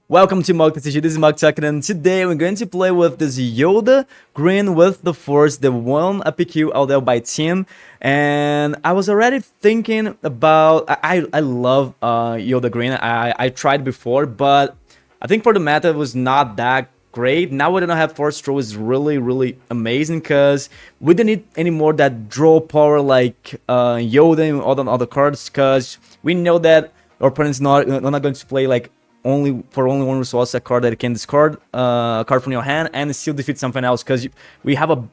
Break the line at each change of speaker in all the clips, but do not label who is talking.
Welcome to Mog TCG, this is Mog talking, and today we're going to play with this YODA green with the Force, the one APQ out there by team. And I was already thinking about, I love YODA green, I tried before, but I think for the meta it was not that great. Now we don't have Force Throw is really amazing because we don't need any more that draw power like YODA and all the other cards, because we know that our opponent's not going to play like only one resource, a card that you can discard a card from your hand and still defeat something else, because we have a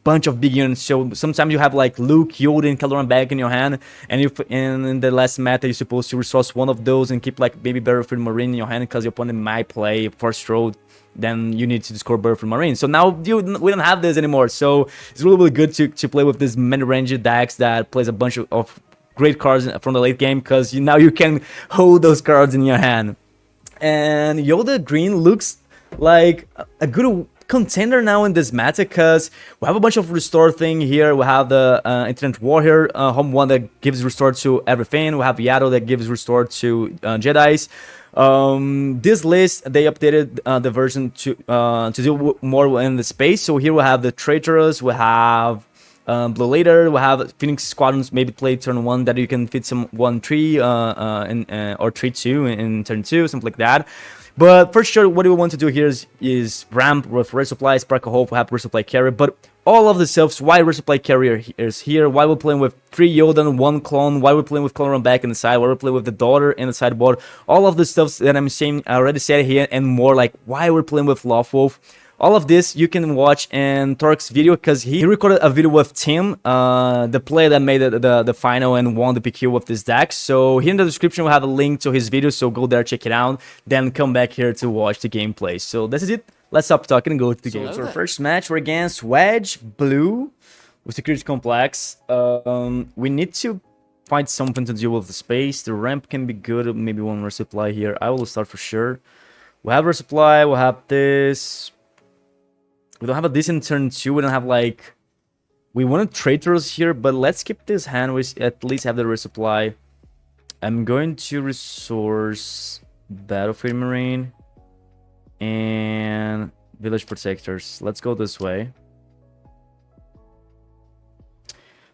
bunch of big units. So sometimes you have like Luke, Yoda, and Caloran back in your hand, and in the last meta you're supposed to resource one of those and keep like maybe Battlefield Marine in your hand because your opponent might play first road. Then you need to discard Battlefield Marine. So now we don't have this anymore. So it's really good to play with this many range decks that plays a bunch of great cards from the late game, because now you can hold those cards in your hand. And YODA green looks like a good contender now in this meta, because we have a bunch of restore thing here. We have the Infinite Warrior, home one that gives restore to everything. We have YODA that gives restore to Jedis. This list, they updated the version to do more in the space. So here we have the Traitorous, we have Blue later, we have Phoenix Squadrons, maybe play turn 1 that you can fit some 1-3 or 3-2 in turn 2, something like that. But for sure, what we want to do here is ramp with resupply, Spark of Hope, we have resupply carrier, but all of the stuffs, why resupply carrier is here, why we're playing with 3 YODA and 1 clone, why we're playing with clone run back in the side, why we're playing with the daughter in the sideboard, all of the stuffs that I'm saying, I already said here, and more, like why we're playing with Lawful. All of this you can watch in Torque's video, because he recorded a video with Tim, the player that made the final and won the PQ with this deck. So here in the description we'll have a link to his video, so go there, check it out, then come back here to watch the gameplay. So this is it. Let's stop talking and go to the game. So our first match, we're against Wedge Blue with Security Complex. We need to find something to deal with the space. The ramp can be good, maybe one resupply here. I will start for sure. We have resupply, we'll have this. We don't have a decent turn 2, we don't have like... We wanted Traitors here, but let's keep this hand, we at least have the resupply. I'm going to resource Battlefield Marine and Village Protectors. Let's go this way.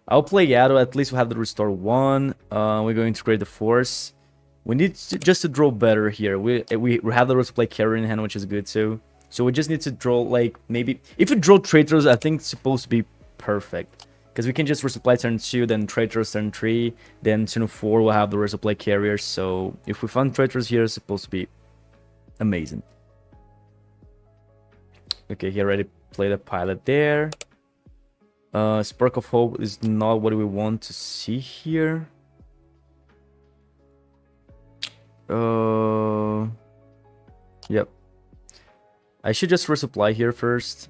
I'll play YODA, at least we'll have the restore 1. We're going to create the Force. We need to, just to draw better here. We have the resupply carrier in hand, which is good too. So we just need to draw, like, maybe... If we draw Traitors, I think it's supposed to be perfect. Because we can just resupply turn 2, then Traitors turn 3, then turn 4 we'll have the resupply carrier. So if we find Traitors here, it's supposed to be amazing. Okay, he already played a pilot there. Spark of Hope is not what we want to see here. Yep. I should just resupply here first.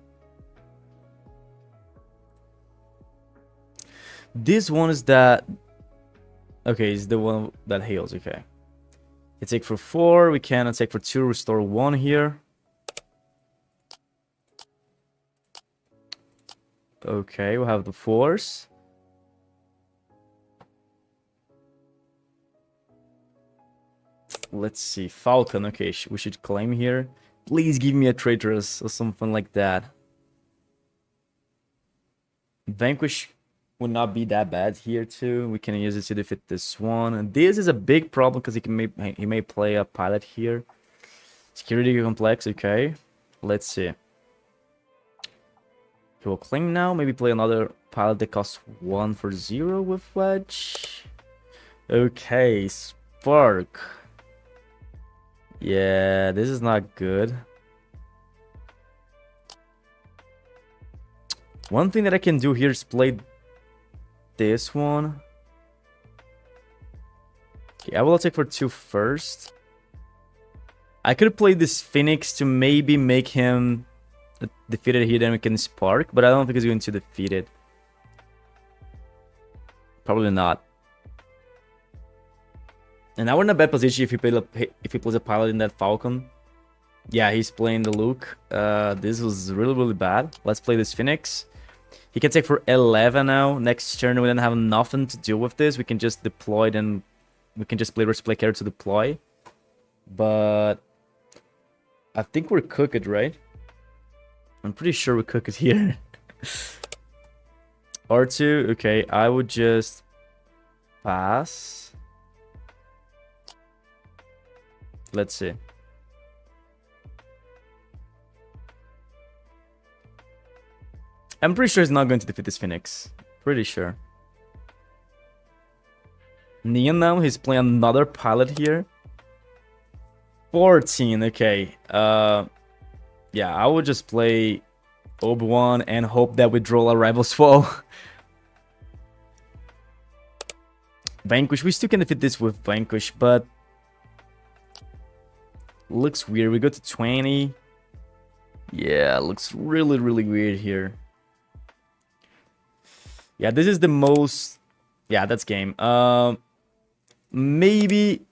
This one is that... Okay, it's the one that heals, okay. You take for 4, we can take for 2, restore 1 here. Okay, we'll have the Force. Let's see, Falcon, okay, we should claim here. Please give me a Traitorous or something like that. Vanquish would not be that bad here too. We can use it to defeat this one. And this is a big problem because he may play a pilot here. Security Complex, okay. Let's see. He will claim now. Maybe play another pilot that costs 1 for 0 with Wedge. Okay, Spark. Yeah, this is not good. One thing that I can do here is play this one. Okay, I will take for 2 first. I could play this Phoenix to maybe make him defeated here, then we can Spark, but I don't think he's going to defeat it. Probably not. And now we're in a bad position if he plays a pilot in that Falcon. Yeah, he's playing the Luke. This was really bad. Let's play this Phoenix. He can take for 11 now. Next turn we don't have nothing to do with this. We can just deploy, then we can just play resupply carrier to deploy. But I think we're cooked, right? I'm pretty sure we cook it here. R2, okay, I would just pass. Let's see. I'm pretty sure he's not going to defeat this Phoenix. Pretty sure. Neon now, he's playing another pilot here. 14, okay. Yeah, I would just play Obi-Wan and hope that we draw a Rival's Fall. Vanquish, we still can defeat this with Vanquish, but looks weird. We go to 20. Yeah, looks really, really weird here. Yeah, this is the most... Yeah, that's game. Maybe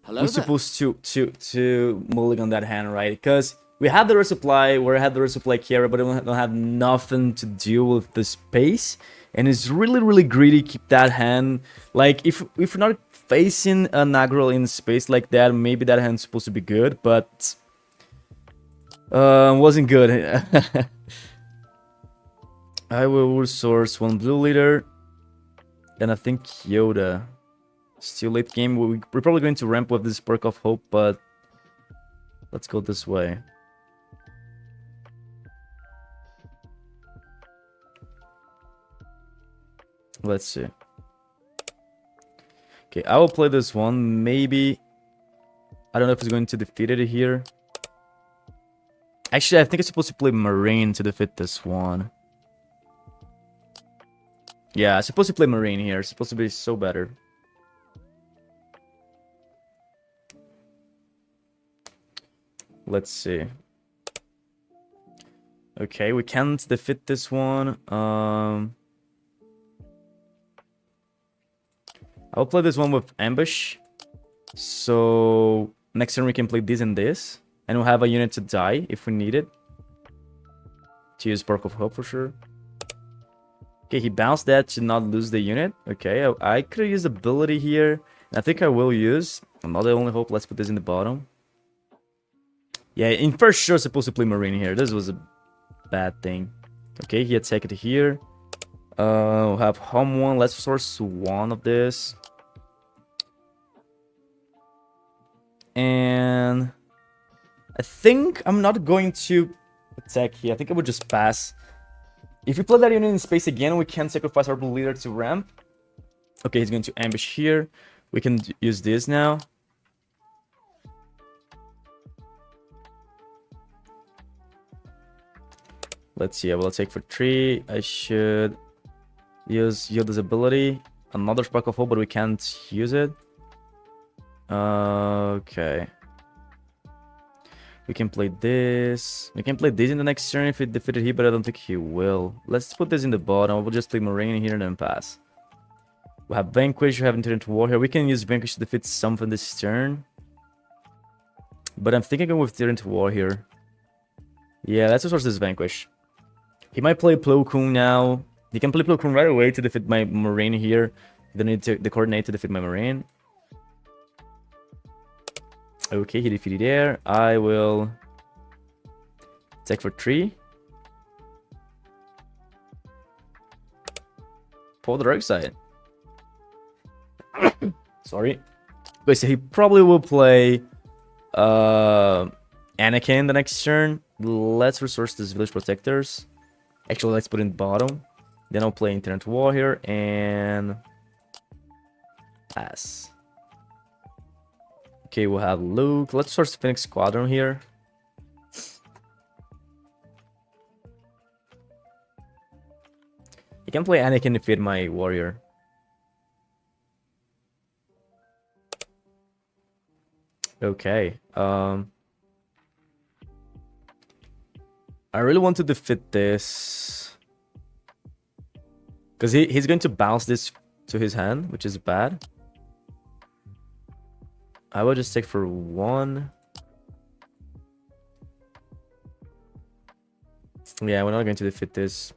we're supposed to mulligan that hand, right? Because we have the resupply, we had the resupply carry, but we don't have nothing to deal with the space. And it's really, really greedy keep that hand. Like, if we're not facing a Nagrel in space like that, maybe that hand's supposed to be good, but... wasn't good. I will resource one blue leader. And I think YODA. Still late game. We're probably going to ramp with this Spark of Hope, but... Let's go this way. Let's see. Okay, I will play this one. Maybe... I don't know if it's going to defeat it here. Actually, I think it's supposed to play Marine to defeat this one. Yeah, I'm supposed to play Marine here. It's supposed to be so better. Let's see. Okay, we can't defeat this one. I'll play this one with Ambush. So next turn we can play this and this. And we'll have a unit to die if we need it. To use Spark of Hope for sure. Okay, he bounced that to not lose the unit. Okay, I could have used ability here. And I think I will use. Another only hope. Let's put this in the bottom. Yeah, in first sure supposed to play Marine here. This was a bad thing. Okay, he attacked it here. We'll have home one. Let's source one of this. And I think I'm not going to attack here. I think I would just pass. If we play that unit in space again, we can sacrifice our blue leader to ramp. Okay, he's going to ambush here. We can use this now. Let's see, I will take for 3. I should use Yoda's ability. Another Spark of Hope, but we can't use it. Okay. We can play this. We can play this in the next turn if it defeated he, but I don't think he will. Let's put this in the bottom. We'll just play Marine here and then pass. We have Vanquish. We have Enter into War here. We can use Vanquish to defeat something this turn. But I'm thinking going with Enter into War here. Yeah, let's resource this Vanquish. He might play Plo Koon now. He can play Plo Koon right away to defeat my Marine here. He don't need to the coordinate to defeat my Marine. Okay, he defeated there. I will take for 3. Pull the dark side. Sorry. Okay, so he probably will play Anakin the next turn. Let's resource this Village Protectors. Actually, let's put in bottom. Then I'll play Internet War here and pass. Okay, we'll have Luke. Let's source Phoenix Squadron here. You can play Anakin to feed my warrior. Okay. I really want to defeat this. Because he's going to bounce this to his hand, which is bad. I will just take for 1. Yeah, we're not going to defeat this,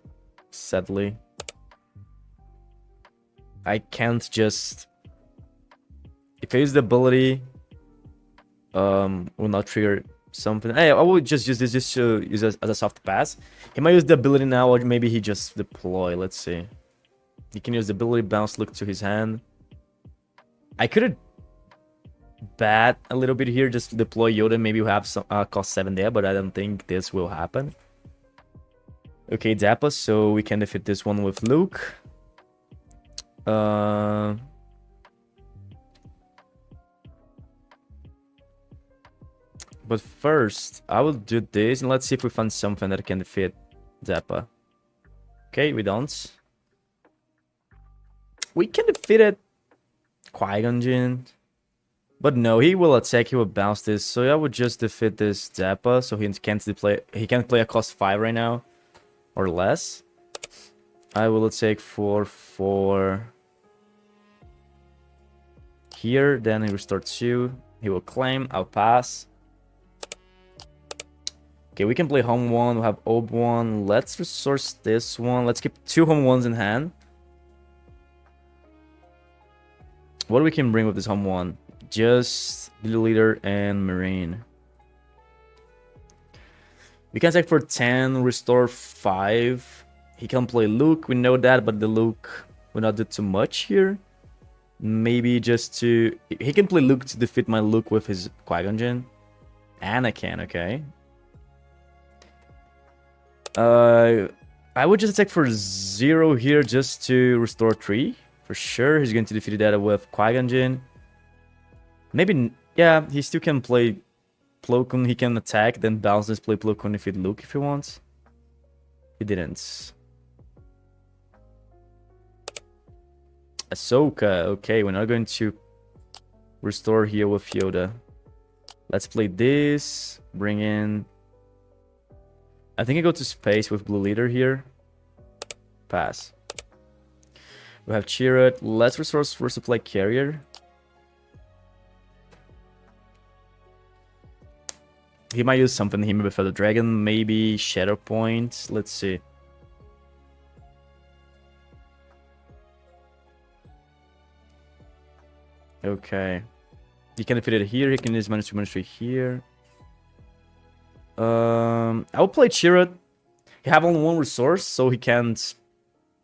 sadly. I can't just... If I use the ability, will not trigger something. Hey, I will just use this just to use as a soft pass. He might use the ability now, or maybe he just deploy. Let's see. He can use the ability, bounce, look to his hand. I could bet a little bit here, just deploy Yoda. Maybe we have some cost 7 there, but I don't think this will happen. Okay, Zappa, so we can defeat this one with Luke. But first, I will do this, and let's see if we find something that can defeat Zappa. Okay, we don't. We can defeat it. Qui-Gon Jinn. But no, he will attack, he will bounce this. So I would just defeat this Zappa, so he can't play a cost 5 right now. Or less. I will take 4 here, then he restore 2. He will claim, I'll pass. Okay, we can play home 1, we'll have Ob 1. Let's resource this one. Let's keep 2 home 1s in hand. What we can bring with this home 1? Just Blue Leader and Marine. We can attack for 10, restore 5. He can play Luke, we know that, but the Luke will not do too much here. Maybe just to... He can play Luke to defeat my Luke with his Qui-Gon Jinn. Anakin, okay. I would just attack for 0 here just to restore 3. For sure, he's going to defeat that with Qui-Gon Jinn. Maybe, yeah, he still can play Plo Koon. He can attack, then bounce this, play Plo Koon, defeat Luke if he wants. He didn't. Ahsoka, okay, we're not going to restore here with Yoda. Let's play this, bring in... I think I go to space with Blue Leader here. Pass. We have Chirrut. Let's resource for supply carrier. He might use something here before the dragon, maybe Shadow Point. Let's see. Okay. He can defeat it here, he can use -2/-3 here. I will play Chirrut. He have only 1 resource, so he can't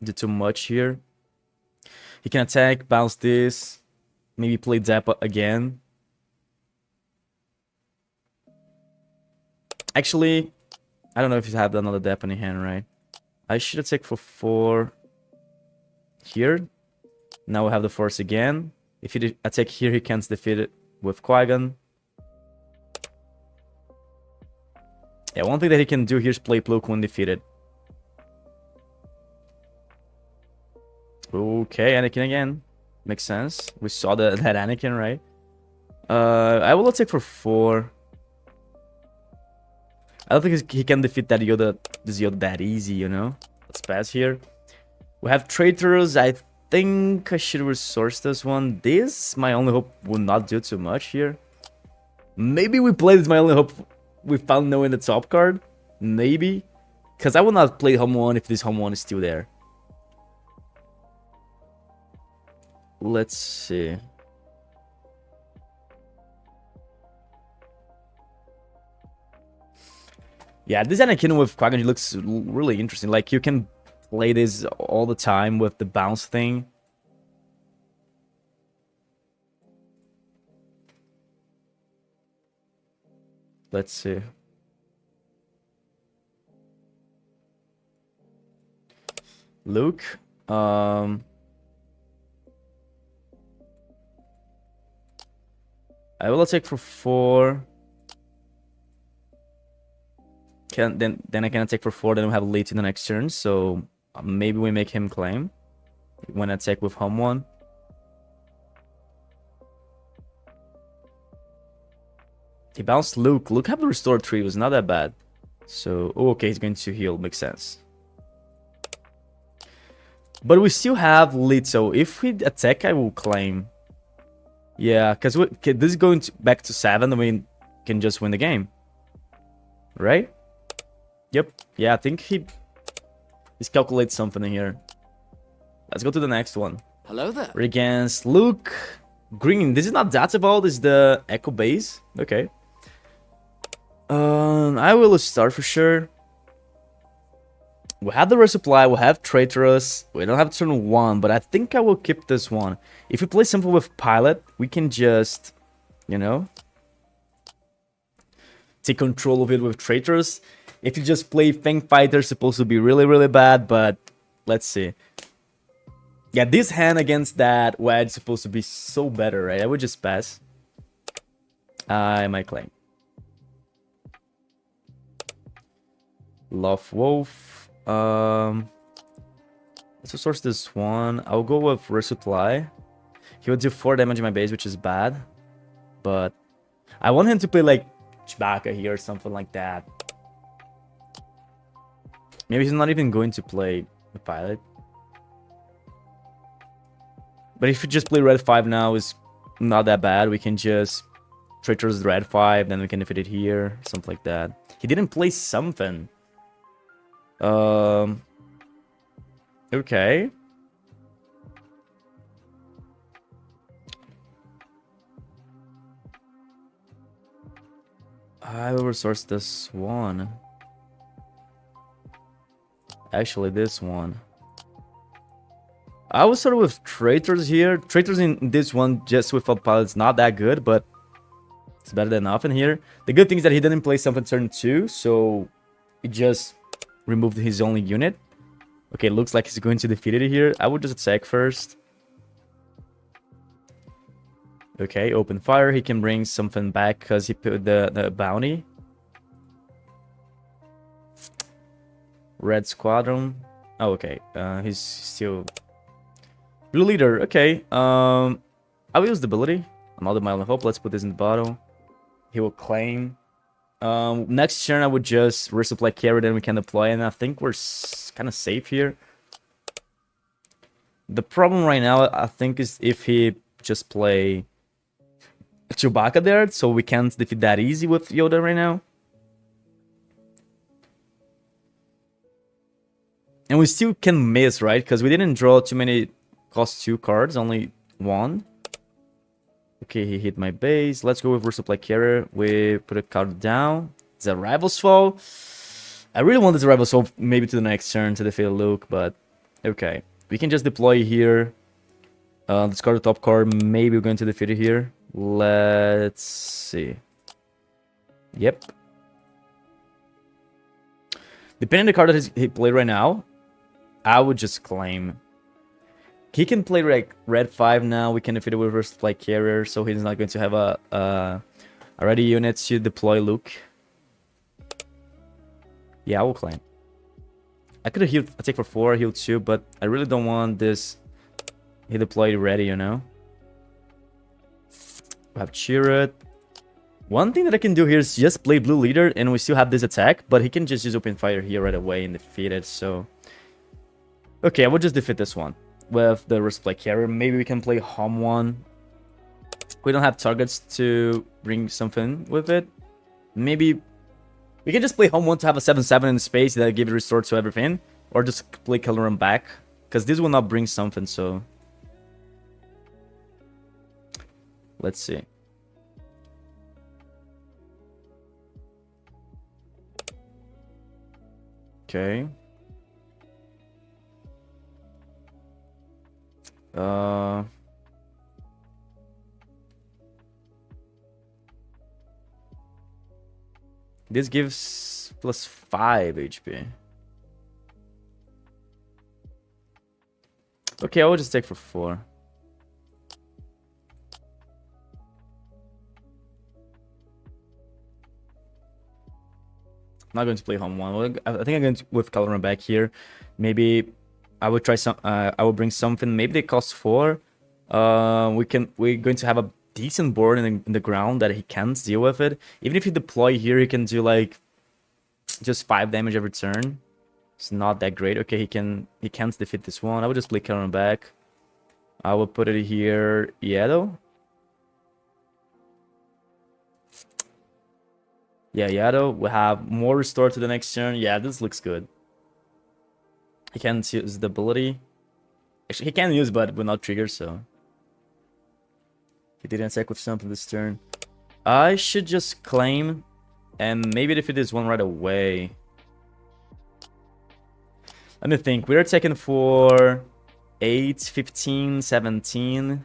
do too much here. He can attack, bounce this, maybe play Zappa again. Actually, I don't know if you have another Zappa in hand, right? I should attack for 4 here. Now we have the Force again. If he attack here, he can't defeat it with Qui-Gon. Yeah, one thing that he can do here is play Plo Koon defeated. Okay, Anakin again. Makes sense. We saw that Anakin, right? I will attack for 4. I don't think he can defeat that Yoda, this Yoda that easy, you know? Let's pass here. We have traitors. I think I should resource this one. This, my only hope, will not do too much here. Maybe we play this, my only hope. We found no in the top card. Maybe. Because I will not play home 1 if this home 1 is still there. Let's see. Yeah, this Anakin with Qui-Gon looks really interesting. Like, you can play this all the time with the bounce thing. Let's see. Luke. I will attack for 4. Then I can attack for 4. Then we have lead in the next turn. So maybe we make him claim when I attack with home 1. He bounced Luke. Luke have the restore 3. It was not that bad. So okay, he's going to heal. Makes sense. But we still have lead. So if we attack, I will claim. Yeah, because this is going back to 7. And we can just win the game. Right? Yep. Yeah, I think he's calculated something in here. Let's go to the next one.
Hello there.
We're against Luke. Green. This is not Databall. This is the Echo Base. Okay. I will start for sure. We have the resupply, we have traitorous, we don't have turn 1, but I think I will keep this one. If we play simple with pilot, we can just, you know, take control of it with traitors. If you just play Fang Fighter, it's supposed to be really, really bad, but let's see. Yeah, this hand against that Wedge is supposed to be so better, right? I would just pass. I might claim. Love Wolf. Let's source this one. I'll go with resupply. He will do 4 damage in my base, which is bad. But I want him to play like Chewbacca here or something like that. Maybe he's not even going to play the pilot. But if you just play red 5 now, is not that bad. We can just Traitor's red 5, then we can defeat it here, something like that. He didn't play something. Okay. I will resource this one. Actually, this one. I was sort of with traitors here. Traitors in this one just without pilots not that good, but it's better than nothing here. The good thing is that he didn't play something turn 2, so he just removed his only unit. Okay, looks like he's going to defeat it here. I would just attack first. Okay, open fire. He can bring something back because he put the bounty. Red squadron. Oh, okay. He's still blue leader. Okay. I will use the ability. Another Mile of Hope. Let's put this in the bottle. He will claim. Next turn, I would just resupply carry, then we can deploy, and I think we're kind of safe here. The problem right now, I think, is if he just play Chewbacca there, so we can't defeat that easy with Yoda right now. And we still can miss, right? Because we didn't draw too many cost 2 cards, only 1. Okay, he hit my base. Let's go with resupply carrier. We put a card down. It's a Rival's Fall. I really want this Rival's Fall maybe to the next turn to defeat Luke, but okay. We can just deploy here. Discard the top card. Maybe we're going to defeat it here. Let's see. Yep. Depending on the card that he played right now, I would just claim. He can play like red 5 now. We can defeat it with resupply carrier, so he's not going to have a ready unit to deploy Luke. Yeah, I will claim. I could have healed, attack for 4, heal 2, but I really don't want this. He deployed ready, you know. We have Chirrut. One thing that I can do here is just play blue leader, and we still have this attack, but he can just use open fire here right away and defeat it. So, okay, I will just defeat this one with the resupply carrier. Maybe we can play home one. We don't have targets to bring something with it. Maybe we can just play home one to have a 7/7 in space that give it restore to everything, or just play color run back, because this will not bring something. So let's see. Okay. This gives +5 HP. Okay, I will just take for 4. Not going to play home one. I think I'm going to with color run back here. Maybe I will try some. I will bring something. Maybe they cost 4. We're going to have a decent board in the ground that he can't deal with it. Even if you deploy here, he can do like just 5 damage every turn. It's not that great. Okay, he can't defeat this one. I will just play color run back. I will put it here. Yellow. Yeah, Yado. We have more restore to the next turn. Yeah, this looks good. He can't use the ability. Actually, he can use, but will not trigger, so. He didn't attack with something this turn. I should just claim. and maybe defeat this one right away. Let me think. We're attacking for 8, 15, 17.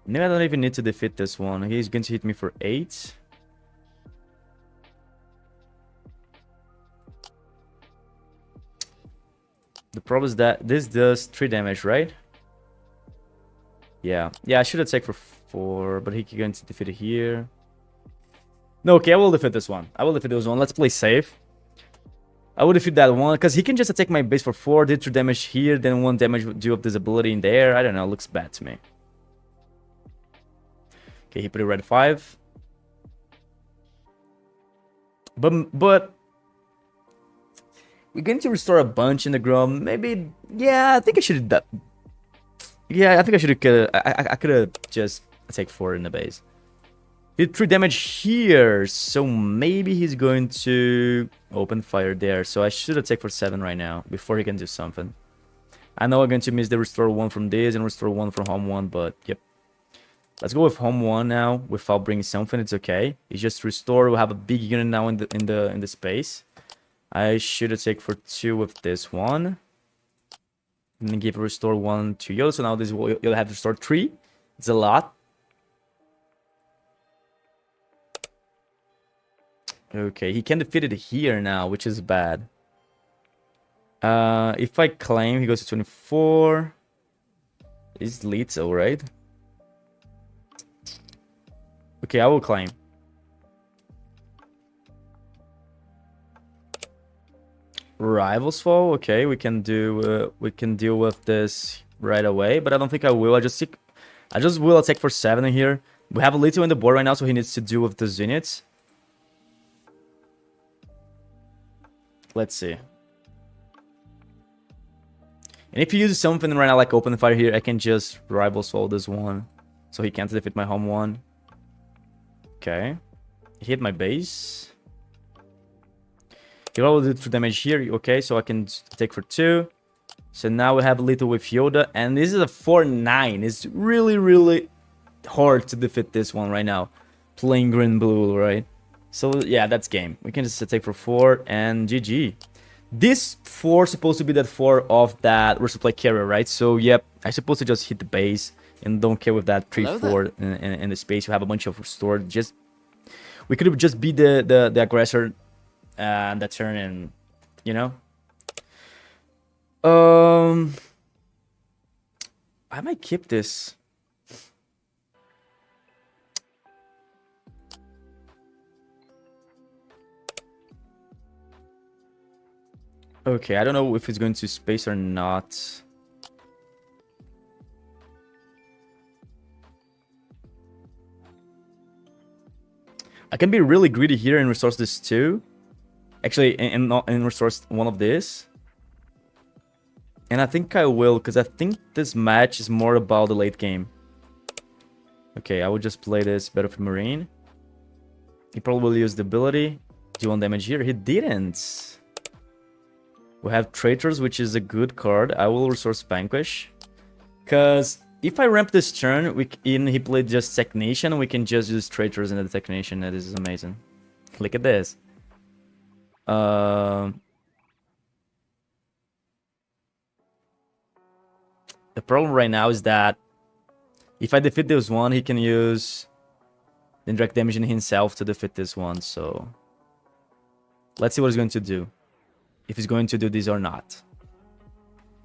Maybe I don't even need to defeat this one. He's going to hit me for 8. The problem is that this does 3 damage, right? Yeah. Yeah, I should attack for 4, but he's going to defeat it here. No, okay, I will defeat this one. I will defeat this one. Let's play safe. I will defeat that one, because he can just attack my base for 4, did 3 damage here, then 1 damage due of this ability in there. I don't know, looks bad to me. Okay, he put a red 5. But we're going to restore a bunch in the Grom. Maybe, yeah, I think I should have done. Yeah, I think I should have. I could have just attacked 4 in the base. He did 3 damage here, so maybe he's going to open fire there. So I should attack for 7 right now before he can do something. I know I'm going to miss the restore 1 from this and restore 1 from home 1, but yep. Let's go with home 1 now without bringing something. It's okay. It's just restore. We'll have a big unit now in the space. I should attack for 2 with this one. And then give a restore 1 to Yoda. So now this you'll have to restore 3. It's a lot. Okay, he can defeat it here now, which is bad. If I claim, he goes to 24. It's lethal, right? Okay, I will claim. Rivals fall. Okay, we can deal with this right away, but I don't think I will. I just will attack for 7 in here. We have a little in the board right now, so he needs to deal with the units. Let's see. And if he uses something right now like open fire here, I can just rivals fall this one, so he can't defeat my home 1. Okay, he hit my base. He already did 3 damage here. Okay, so I can take for 2. So now we have a little with Yoda, and this is a 4-9. It's really hard to defeat this one right now, playing green blue, right? So yeah, that's game. We can just take for 4 and GG. This 4 is supposed to be that 4 of that resupply carrier, right? So yep, I'm supposed to just hit the base and don't care with that 3-4 in the space. You have a bunch of restored. Just we could have just beat the aggressor that turn, and you know. I might keep this. Okay, I don't know if it's going to space or not. I can be really greedy here and resource this too. Actually, and resource one of this. And I think I will, because I think this match is more about the late game. Okay, I will just play this Battlefield Marine. He probably will use the ability. Do 1 damage here. He didn't. We have Traitors, which is a good card. I will resource Vanquish. Because if I ramp this turn, he played just Technician, we can just use Traitors in the Technician. That is amazing. Look at this. The problem right now is that if I defeat this one, he can use the indirect damage in himself to defeat this one. So let's see what he's going to do. If he's going to do this or not.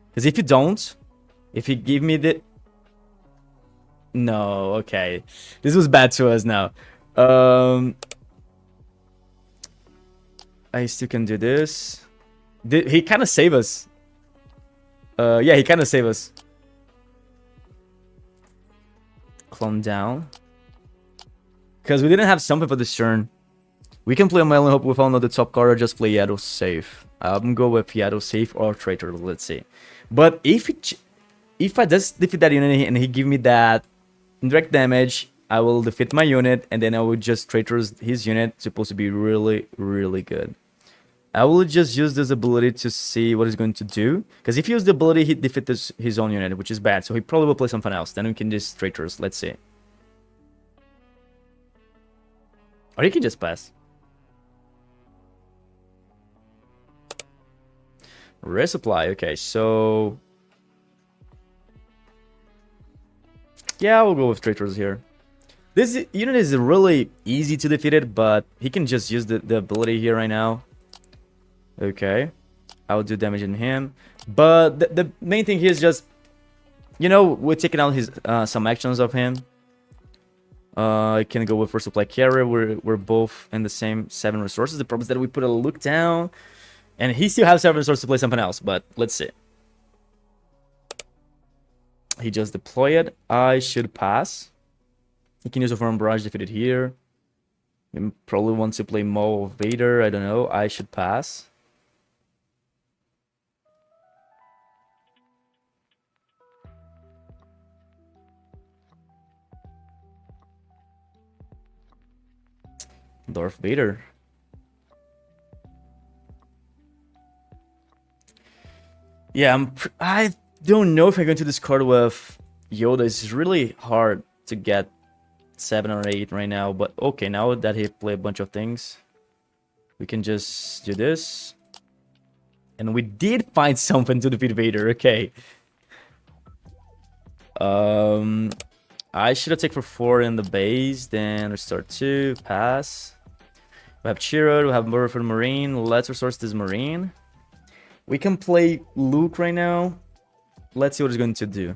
Because if you don't, if he give me the... No, okay. This was bad to us now. I still can do this. He kind of saved us. Yeah, he kind of saved us. Clone down. Because we didn't have something for this turn. We can play a Melon Hope without another top card or just play Yaddle safe. I'm go with Yaddle safe or Traitor, let's see. But if I just defeat that unit and he give me that indirect damage, I will defeat my unit and then I will just Traitor his unit. It's supposed to be really good. I will just use this ability to see what he's going to do. Because if he uses the ability, he defeats his own unit, which is bad. So he probably will play something else. Then we can just Traitors. Let's see. Or he can just pass. Resupply, okay, so... Yeah, we'll go with traitors here. This unit is really easy to defeat it, but he can just use the ability here right now. Okay. I will do damage on him. But the main thing here is just... You know, we're taking out his some actions of him. I can go with first supply carrier. We're both in the same 7 resources. The problem is that we put a look down. And he still has 7 resources to play something else, but let's see. He just deployed. I should pass. He can use a Foreign Barrage defeated here. He probably wants to play Maul or Vader. I don't know. I should pass. Darth Vader. Yeah, I don't know if I'm going to discard with Yoda. It's really hard to get 7 or 8 right now. But okay, now that he played a bunch of things, we can just do this. And we did find something to defeat Vader. Okay. I should have taken for 4 in the base. Then restart 2. Pass. We have Chirrut. We have Murder for the Marine. Let's resource this Marine. We can play Luke right now. Let's see what he's going to do.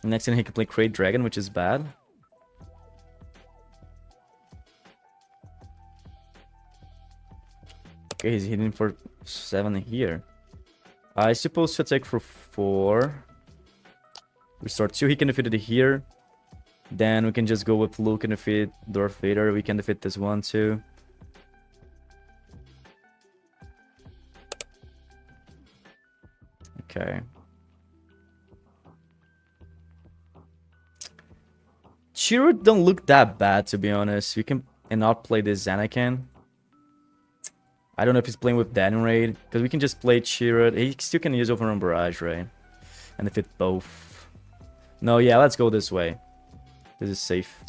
Next thing he can play Crate Dragon, which is bad. Okay, he's hitting for 7 here. I suppose to attack for 4. Restart 2. He can defeat it here. Then we can just go with Luke and defeat Darth Vader. We can defeat this one too. Okay. Chirrut don't look that bad, to be honest. We can not play this Anakin. I don't know if he's playing with Daniel Raid, because we can just play Chirrut. He still can use Overrun Barrage, right? And defeat both. No, yeah, let's go this way. This is safe.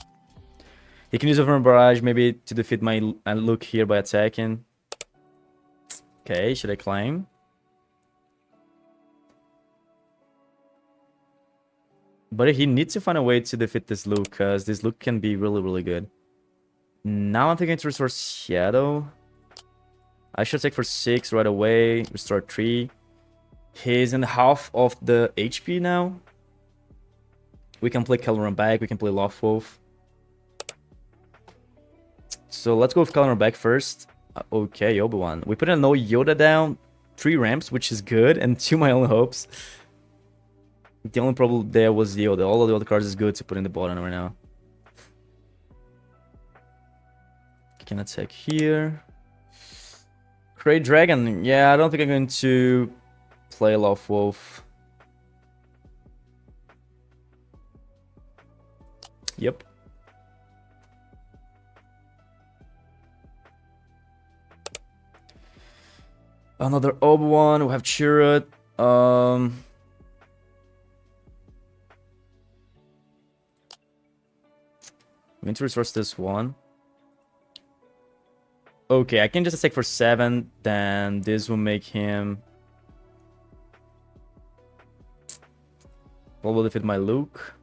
He can use Overrun Barrage maybe to defeat my Luke here by attacking. Okay, should I climb? But he needs to find a way to defeat this Luke, because this Luke can be really, really good. Now I'm thinking to restore Shadow. I should take for 6 right away. Restore 3. He's in half of the HP now. We can play Caloran back. We can play Lothwolf. So let's go with Caloran back first. Okay, Obi-Wan. We put a no Yoda down. 3 ramps, which is good. And 2 my own hopes. The only problem there was Yoda. All of the other cards is good to put in the bottom right now. Can attack here. Crate Dragon. Yeah, I don't think I'm going to play Lothwolf. Yep. Another Obi-Wan. We have Chirrut. I'm going to resource this one. Okay, I can just attack for 7. Then this will make him... What will defeat my Luke?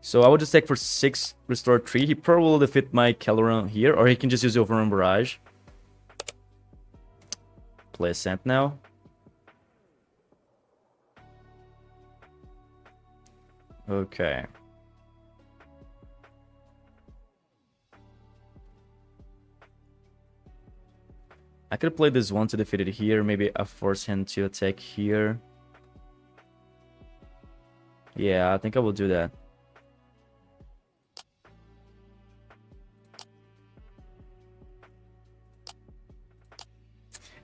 So I will just take for 6, restore 3. He probably will defeat my Caloran here, or he can just use the Overrun Barrage. Play Ascent now. Okay. I could play this one to defeat it here. Maybe I force him to attack here. Yeah, I think I will do that.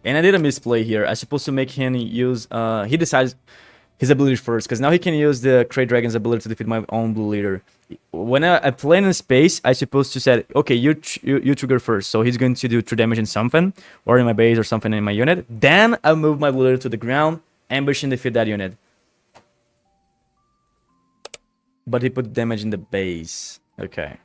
And I did a misplay here. I supposed to make him use... he decides his ability first, because now he can use the Crate Dragon's ability to defeat my own blue leader. When I play in space, I supposed to say, okay, you trigger first. So he's going to do 3 damage in something, or in my base or something in my unit. Then I'll move my blue leader to the ground, ambush and defeat that unit. But he put damage in the base. Okay.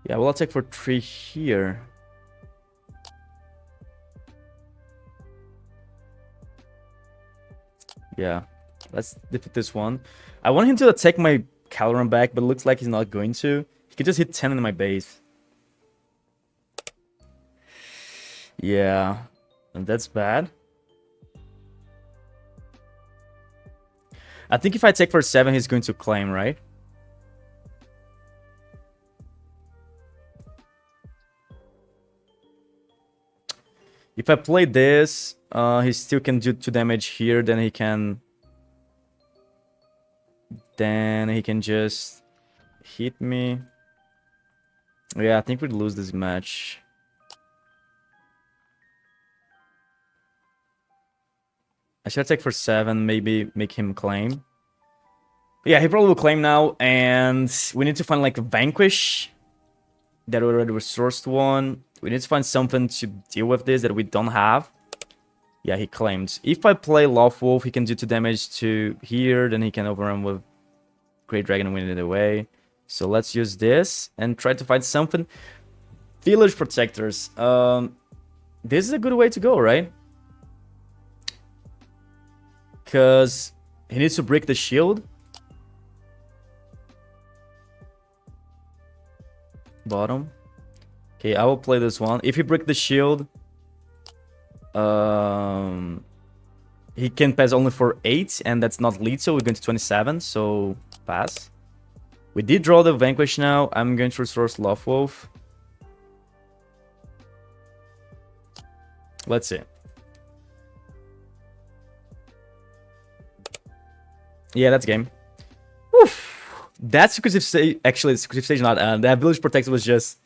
Yeah, well, I'll take for 3 here. Yeah, let's defeat this one. I want him to attack my Caloran back, but it looks like he's not going to. He could just hit 10 in my base. Yeah, and that's bad. I think if I take for 7, he's going to claim, right? If I play this, he still can do 2 damage here, then he can... Then he can just hit me. Yeah, I think we'd lose this match. I should take for 7, maybe make him claim. Yeah, he probably will claim now, and we need to find like a Vanquish. That we already resourced one. We need to find something to deal with this that we don't have. Yeah, he claimed. If I play Loft Wolf, he can do 2 damage to here, then he can overrun with Great Dragon and win it away. So let's use this and try to find something. Village Protectors. This is a good way to go, right? Because he needs to break the shield. Bottom. Okay, I will play this one. If he break the shield, he can pass only for 8, and that's not lethal. We're going to 27, so pass. We did draw the Vanquish now. I'm going to resource Loft Wolf. Let's see. Yeah, that's game. Oof. That secretive stage, actually, secretive stage not. That Village Protector was just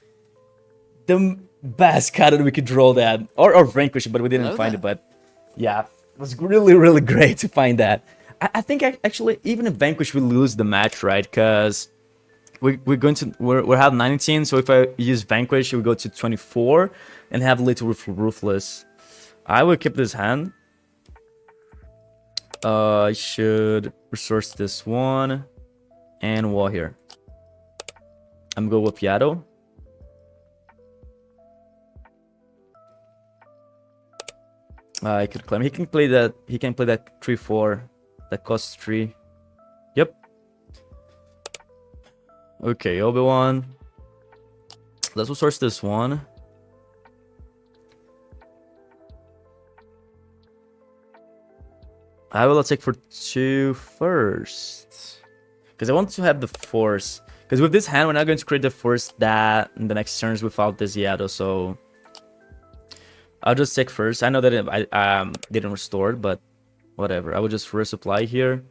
the best card that we could draw that, or Vanquish, but we didn't find it. But yeah, it was really, really great to find that. I think actually even if Vanquish will lose the match, right? Because we're have 19, so if I use Vanquish, we go to 24 and have Little Ruthless. I will keep this hand. I should resource this one and wall here. I'm going with YODA. I could claim he can play that. He can play that 3/4 that costs 3. Yep. Okay, Obi-Wan. Let's resource this one. I will attack for 2 first. Because I want to have the Force. Because with this hand, we're not going to create the Force that in the next turns without this YODA, so... I'll just take first. I know that I didn't restore, but whatever. I will just resupply here.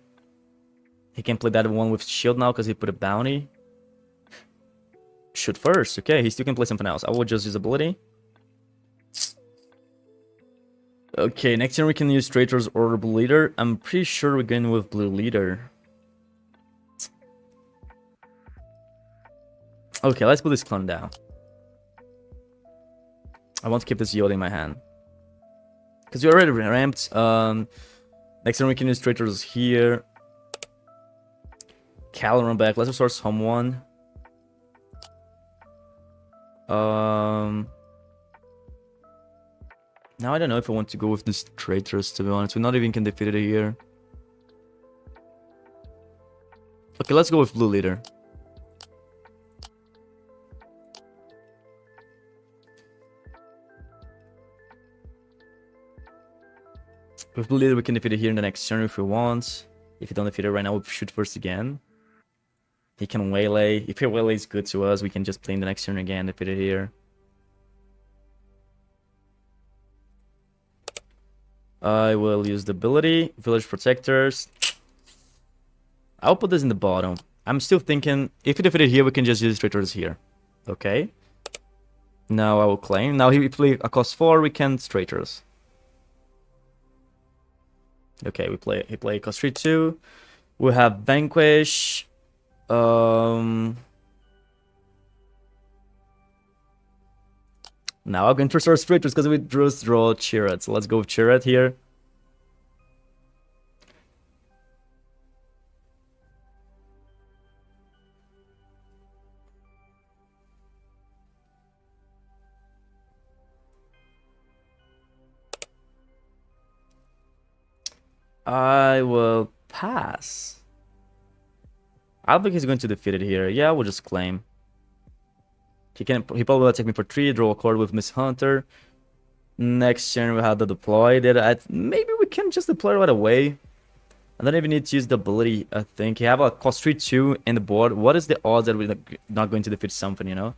He can play that one with shield now because he put a bounty. Shoot first. Okay, he still can play something else. I will just use ability. Okay, next turn we can use Traitors or Blue Leader. I'm pretty sure we're going with Blue Leader. Okay, let's put this clone down. I want to keep this YODA in my hand. Because we already ramped. Next turn we can use Traitors here. Caloran back. Let's resource home one. Now I don't know if I want to go with these Traitors, to be honest. We're not even can defeat it here. Okay, let's go with Blue Leader. With Blue Leader, we can defeat it here in the next turn if we want. If we don't defeat it right now, we'll shoot first again. He can waylay. If he waylays good to us, we can just play in the next turn again, defeat it here. I will use the ability. Village Protectors. I'll put this in the bottom. I'm still thinking, if we defeat it here, we can just use Traitors here. Okay. Now I will claim. Now if we play a cost 4, we can Traitors. Okay, he play cost 3/2. We have Vanquish. Now I'm going to restore Spiriters because we just draw Chirrut. So let's go with Chirrut here. I will pass. I don't think he's going to defeat it here. Yeah, we'll just claim. He probably will attack me for 3, draw a card with Miss Hunter. Next turn we have the deploy that maybe we can just deploy right away. I don't even need to use the ability, I think. You have a cost 3/2 in the board. What is the odds that we're not going to defeat something, you know?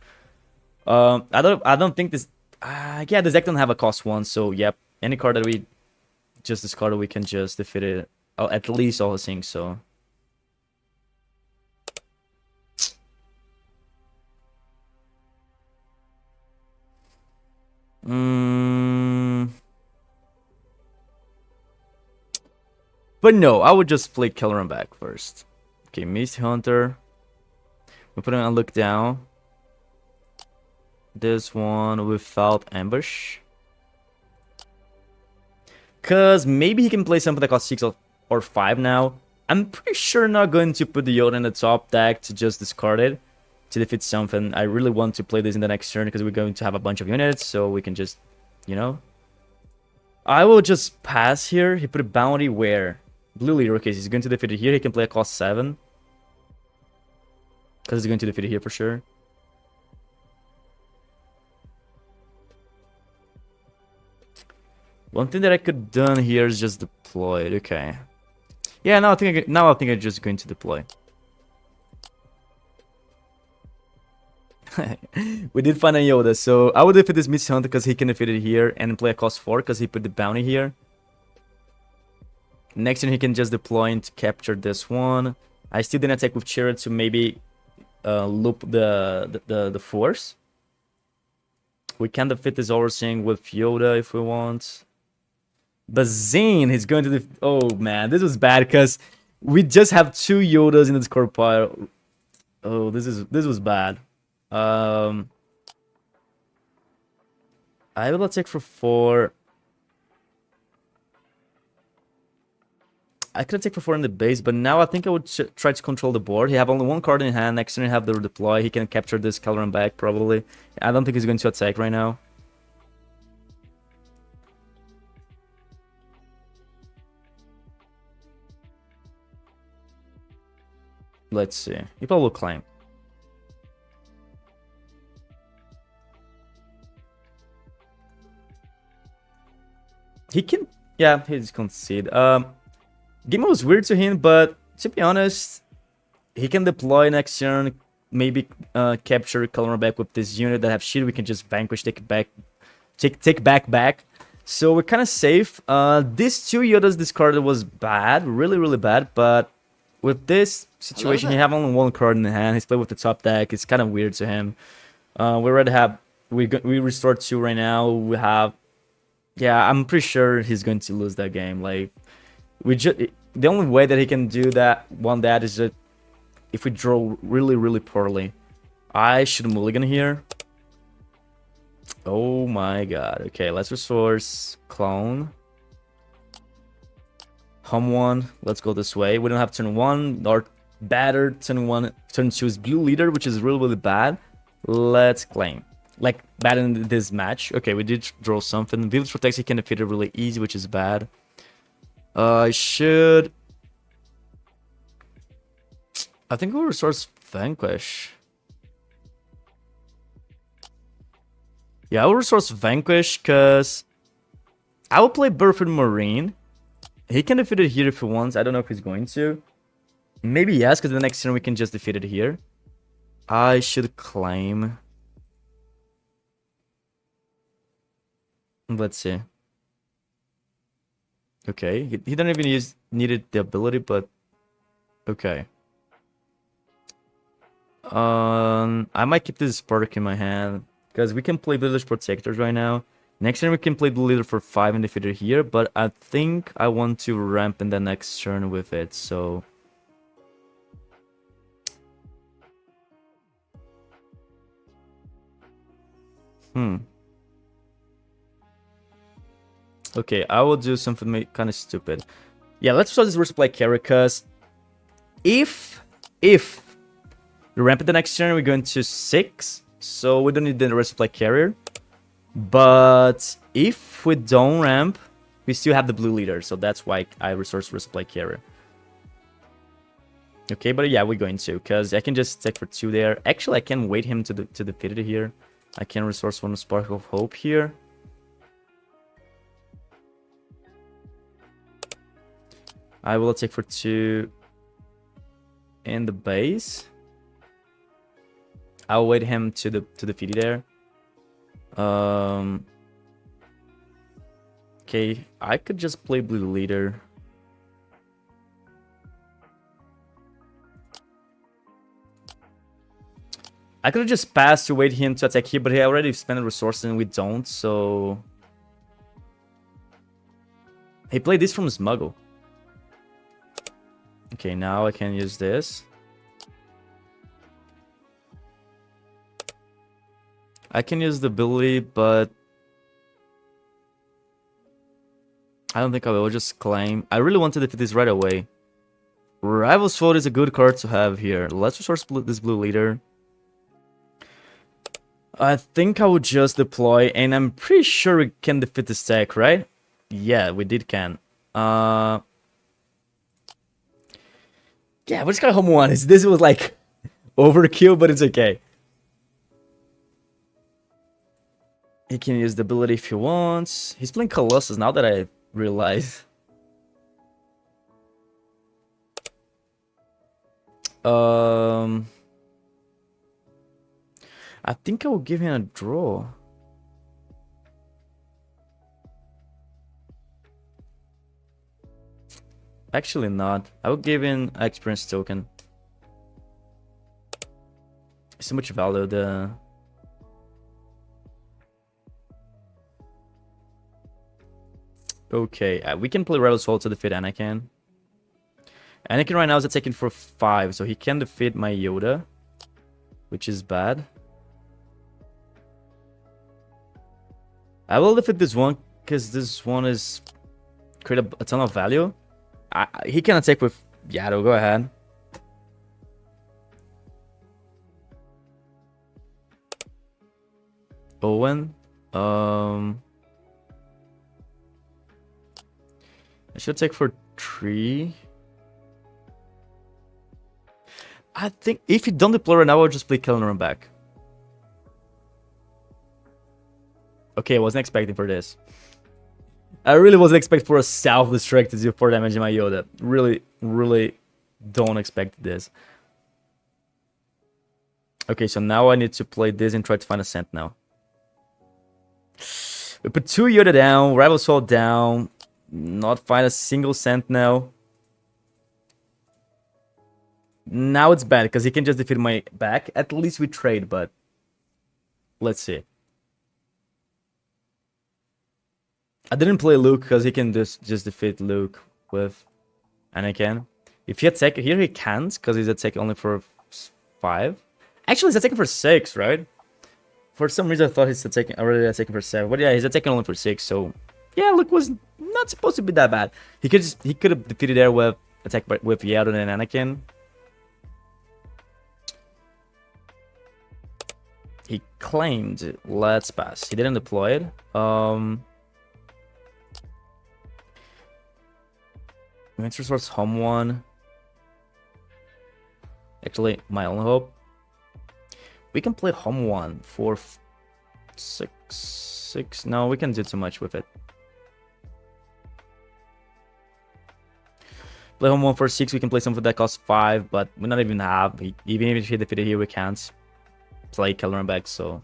I don't think this yeah, this deck don't have a cost 1, so yep. Any card that we just discarded, we can just defeat it. Oh, at least all the things, so. But no, I would just play Killer and back first. Okay, Misty Hunter. We put it on look down. This one without ambush. Cause maybe he can play something that costs 6 or 5 now. I'm pretty sure not going to put the Yoda in the top deck to just discard it to defeat something. I really want to play this in the next turn because we're going to have a bunch of units, so we can just, you know. I will just pass here. He put a bounty where? Blue leader, okay, he's going to defeat it here. He can play a cost 7. Because he's going to defeat it here for sure. One thing that I could have done here is just deploy it. Okay. Yeah, now I think I'm just going to deploy. We did find a Yoda, so I would defeat this Misty Hunter because he can defeat it here and play a cost 4 because he put the bounty here. Next turn he can just deploy to capture this one. I still didn't attack with Chariot to maybe loop the force. We can defeat this Overseeing with Yoda if we want. But Zane is going to oh man, this was bad because we just have 2 Yodas in the discard pile. Oh, this was bad. I will attack for 4. I could attack for 4 in the base, but now I think I would try to control the board. He have only 1 card in hand. Next turn, he have the deploy. He can capture this Caloran back probably. I don't think he's going to attack right now. Let's see. He probably will claim. He can, yeah, he's concede. Game was weird to him, but to be honest, he can deploy next turn, maybe capture Caloran back with this unit that have shield. We can just vanquish, take it back, take back. So we're kind of safe. These 2 Yodas discarded was bad, really bad, but with this situation, he have only 1 card in the hand. He's playing with the top deck. It's kind of weird to him. We already have we restored 2 right now. We have, yeah, I'm pretty sure he's going to lose that game. Like the only way that he can do that is that if we draw really poorly. I should mulligan here. Oh my god. Okay, let's resource clone. Home 1. Let's go this way. We don't have turn 1 or battered turn 1. Turn 2 is blue leader, which is really bad. Let's claim. Like bad in this match. Okay, we did draw something. Village protects, he can defeat it really easy, which is bad. I think we'll resource Vanquish. Yeah, I will resource Vanquish because I will play Burford Marine. He can defeat it here if he wants. I don't know if he's going to. Maybe yes, because the next turn we can just defeat it here. I should claim. Let's see. Okay, he didn't even needed the ability, but okay. I might keep this Spark in my hand because we can play Village Protectors right now. Next turn we can play blue leader for 5 and defeat it here, but I think I want to ramp in the next turn with it, so... Okay, I will do something kind of stupid. Yeah, let's start this resupply carry, because if we ramp it the next turn, we're going to 6, so we don't need the resupply carrier. But if we don't ramp, we still have the blue leader, so that's why I resource resupply carrier. Okay, but yeah, we're going to, because I can just take for 2 there. Actually, I can wait him to defeat it here. I can resource 1 Spark of Hope here. I will take for 2 in the base. I'll wait him to defeat it there. Okay, I could just play blue leader. I could have just passed to wait him to attack here, but he already spent resources and we don't, so... He played this from Smuggle. Okay, now I can use this. I can use the ability, but... I don't think I will. I'll just claim. I really want to defeat this right away. Rival Sword is a good card to have here. Let's resource this blue leader. I think I would just deploy, and I'm pretty sure we can defeat this deck, right? Yeah, we can. Yeah, we just got home 1. This was like overkill, but it's okay. He can use the ability if he wants. He's playing Colossus now that I realize. I think I will give him a draw. Actually not. I will give him an experience token. So much value the... Okay, we can play Rebel Soul to defeat Anakin. Anakin right now is attacking for 5, so he can defeat my YODA, which is bad. I will defeat this one, because this one is create a ton of value. He can attack with YODA, go ahead. Owen. I should take for 3. I think if you don't deploy right now, I'll just play Kelleran back. Okay, I wasn't expecting for this. I really wasn't expecting for a self-destruct to do 4 damage in my YODA. Really don't expect this. Okay, so now I need to play this and try to find a Sentinel. We put 2 YODA down, Rival Soul down, not find a single Sentinel. Now it's bad, because he can just defeat my back. At least we trade, but... Let's see. I didn't play Luke, because he can just defeat Luke with Anakin. If he attack here, he can't, because he's attacking only for 5. Actually, he's attacking for 6, right? For some reason, I thought he's already attacking for 7. But yeah, he's attacking only for 6, so... Yeah, Luke was not supposed to be that bad. He could have defeated there with attack with YODA and Anakin. He claimed. Let's pass. He didn't deploy it. Let's resource home 1. Actually, my only hope. We can play home 1 for 6. No, we can do too much with it. Play home 1 for 6. We can play something that costs 5, but we not even have. Even if he defeated here, we can't play Kelleran back, so...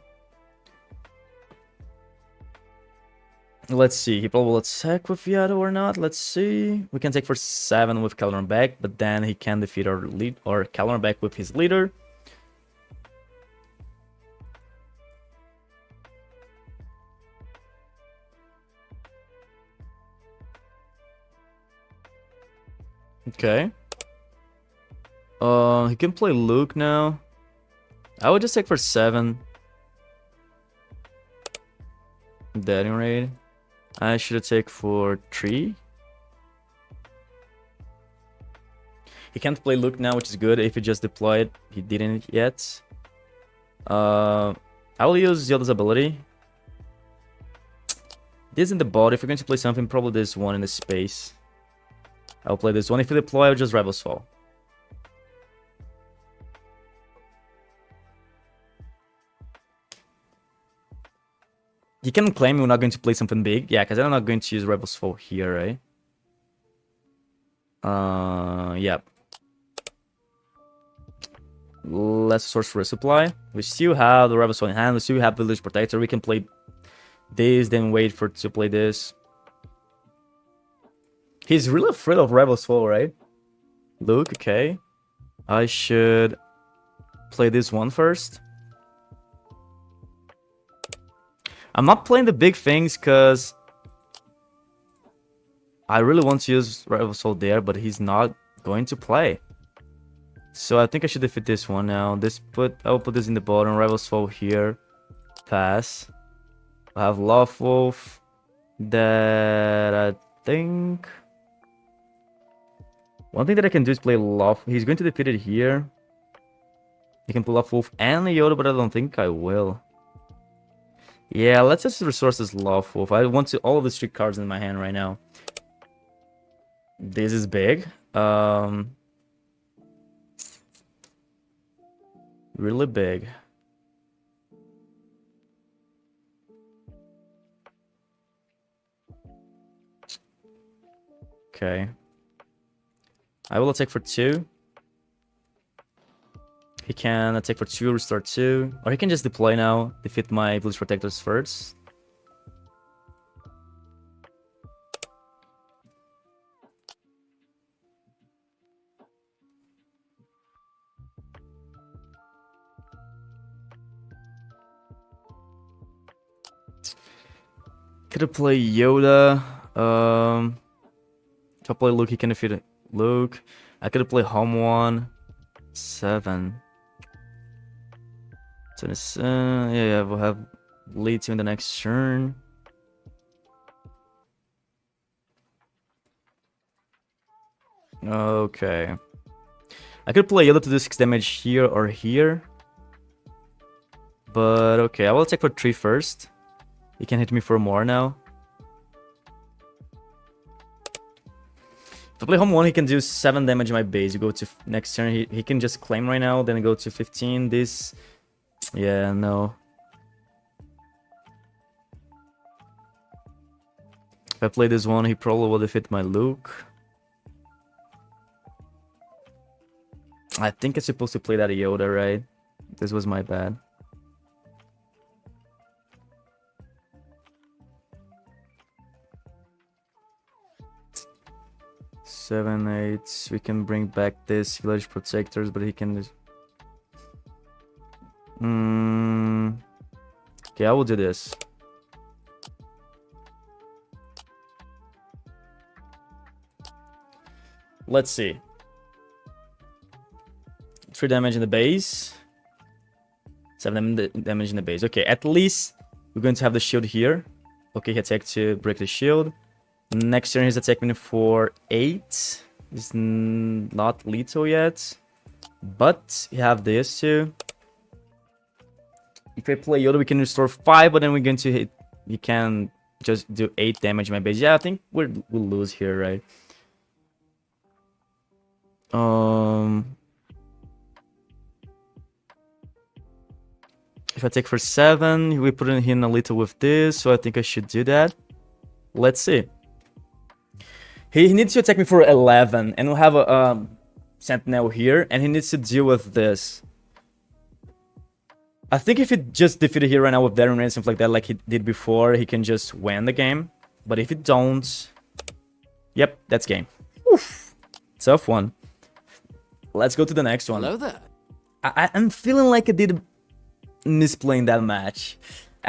Let's see. He probably will attack with YODA or not. Let's see. We can take for 7 with Kelleran back, but then he can defeat our lead or Kelleran back with his leader. Okay. He can play Luke now. I would just take for 7. Deading raid. I should take for 3. He can't play Luke now, which is good. If he just deployed, he didn't yet. I will use YODA's ability. This in the bot. If we're going to play something, probably this one in the space. I'll play this one. If we deploy, I'll just Rebel's Fall. You can claim we're not going to play something big. Yeah, because I'm not going to use Rebel's Fall here, right? Yeah. Let's source for a supply. We still have the Rebel's Fall in hand. We still have Village Protector. We can play this, then wait for to play this. He's really afraid of Rebel's Fall, right? Luke, okay. I should play this one first. I'm not playing the big things because I really want to use Rebel's Fall there, but he's not going to play. So I think I should defeat this one now. I'll put this in the bottom. Rebel's Fall here. Pass. I have Lawfulf that I think... One thing that I can do is play Lawfulf. He's going to defeat it here. He can pull Lawfulf and YODA, but I don't think I will. Yeah, let's just resource this Lawfulf. I want to all of the strict cards in my hand right now. This is big. Really big. Okay. I will attack for 2. He can attack for 2, restore 2. Or he can just deploy now, defeat my Village Protectors first. Could play YODA. If I play Luke, he can defeat Luke. I could play Home 1. 7. 27. Yeah, we'll have lead 2 in the next turn. Okay. I could play YODA to do 6 damage here or here. But okay, I will attack for 3 first. He can hit me for more now. If I play Home 1, he can do 7 damage in my base. You go to next turn, he can just claim right now, then go to 15. This... Yeah, no. If I play this one, he probably will defeat my Luke. I think I'm supposed to play that YODA, right? This was my bad. Seven, 8. We can bring back this Village Protectors, but he can... Okay, I will do this. Let's see. 3 damage in the base. 7 damage in the base. Okay, at least we're going to have the shield here. Okay, he attacked to break the shield. Next turn, he's attacking for 8. It's not lethal yet. But you have this too. If I play YODA, we can restore 5, but then we're going to hit... You can just do 8 damage in my base. Yeah, I think we'll lose here, right? If I take for 7, we put in a little with this, so I think I should do that. Let's see. He needs to attack me for 11, and we'll have a Sentinel here, and he needs to deal with this. I think if he just defeated here right now with Darren and something like that, like he did before, he can just win the game. But if he don't... Yep, that's game. Oof. Tough one. Let's go to the next one.
Hello there.
I'm feeling like I did misplaying that match.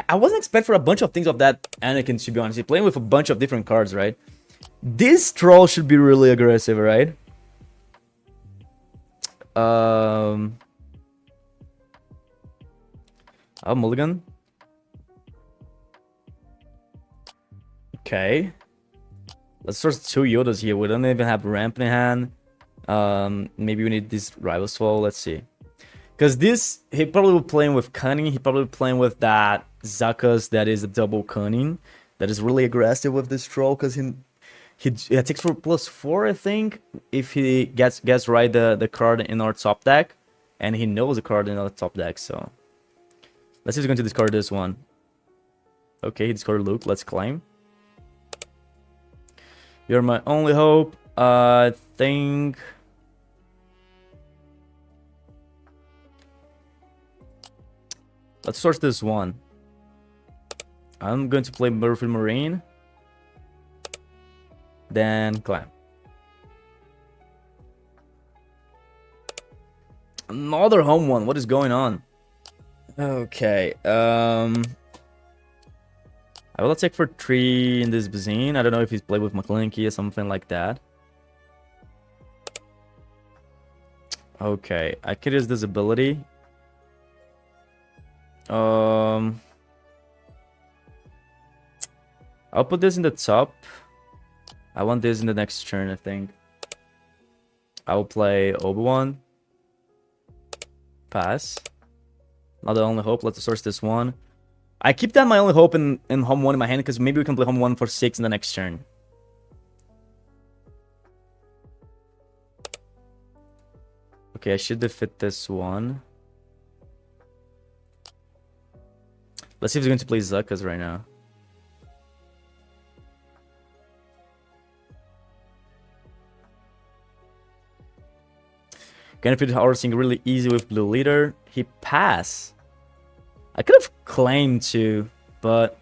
I wasn't expecting for a bunch of things of that Anakin, to be honest. He's playing with a bunch of different cards, right? This troll should be really aggressive, right? Oh, mulligan. Okay. Let's source 2 Yodas here. We don't even have ramp in hand. Maybe we need this rival swell. Let's see. Because this, he probably will playing with cunning. He probably playing with that Zakas that is a double cunning. That is really aggressive with this troll. Because he takes for +4, I think. If he gets right the card in our top deck. And he knows the card in our top deck. So let's see if he's going to discard this one. Okay, he discarded Luke. Let's claim. You're my only hope. I think... Let's source this one. I'm going to play Murphy Marine. Then climb. Another home one. What is going on? Okay. I will take for 3 in this Bazine. I don't know if he's played with McClinky or something like that. Okay, I could use this ability. I'll put this in the top. I want this in the next turn, I think. I will play Obi-Wan. Pass. Not the only hope. Let's source this one. I keep that my only hope in home 1 in my hand because maybe we can play home 1 for 6 in the next turn. Okay, I should defeat this one. Let's see if he's going to play Zuckas right now. Gonna fit Horsing really easy with Blue Leader. He pass. I could have claimed to, but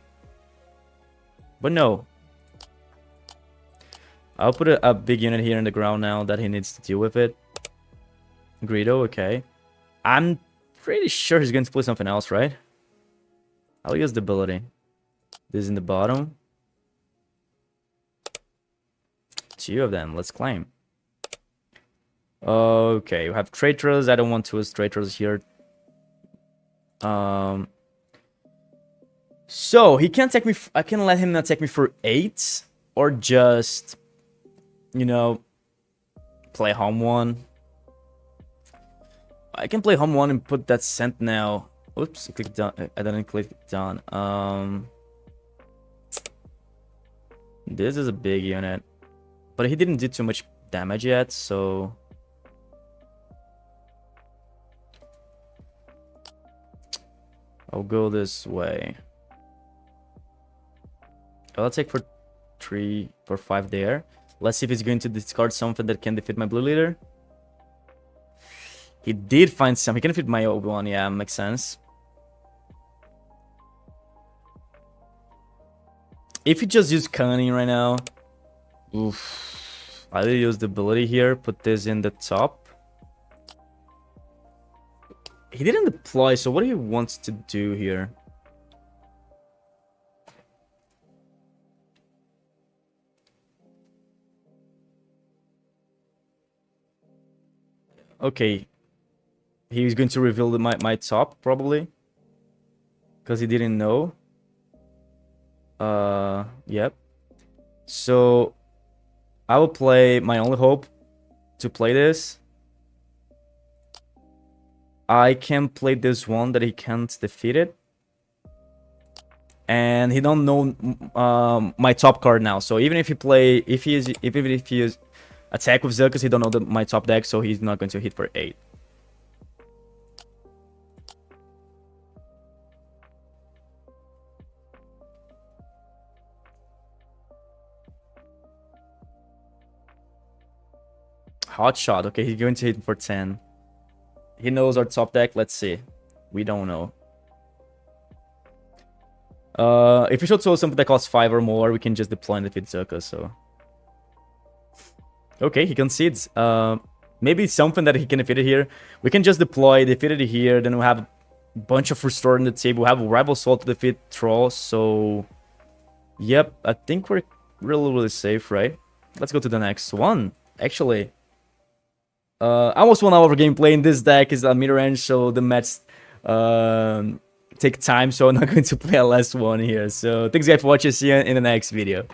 no. I'll put a big unit here in the ground now that he needs to deal with it. Greedo, okay. I'm pretty sure he's going to play something else, right? I'll use the ability. This is in the bottom. 2 of them. Let's claim. Okay, we have Traitors. I don't want to use Traitors here. So he can't take me. I can let him not take me for 8, or just, you know, play home 1. I can play home 1 and put that Sentinel. Oops, I clicked down. I didn't click down. This is a big unit, but he didn't do too much damage yet, so. I'll go this way. I'll take for 3 for 5 there. Let's see if he's going to discard something that can defeat my blue leader. He did find some. He can defeat my Obi-Wan. Yeah, makes sense. If he just used cunning right now, oof. I'll use the ability here. Put this in the top. He didn't deploy, so what do he wants to do here? Okay. He's going to reveal my top, probably. Because he didn't know. Yep. So, I will play my only hope to play this. I can play this one that he can't defeat it. And he don't know my top card now. So even if he play, if he is attack with Zuckas, he don't know my top deck, so he's not going to hit for 8. Hot shot. Okay, he's going to hit for 10. He knows our top deck. Let's see. We don't know. If we should show something that costs 5 or more, we can just deploy and defeat Zuckas, so. Okay, he concedes. Maybe something that he can defeat it here. We can just deploy, defeat it here, then we have a bunch of restore on the table. We have a rival soul to defeat Troll, so. Yep, I think we're really, really safe, right? Let's go to the next one. Actually, almost 1 hour of gameplay. In this deck is a mid-range, so the match take time, so I'm not going to play a last one here. So thanks guys for watching, see you in the next video.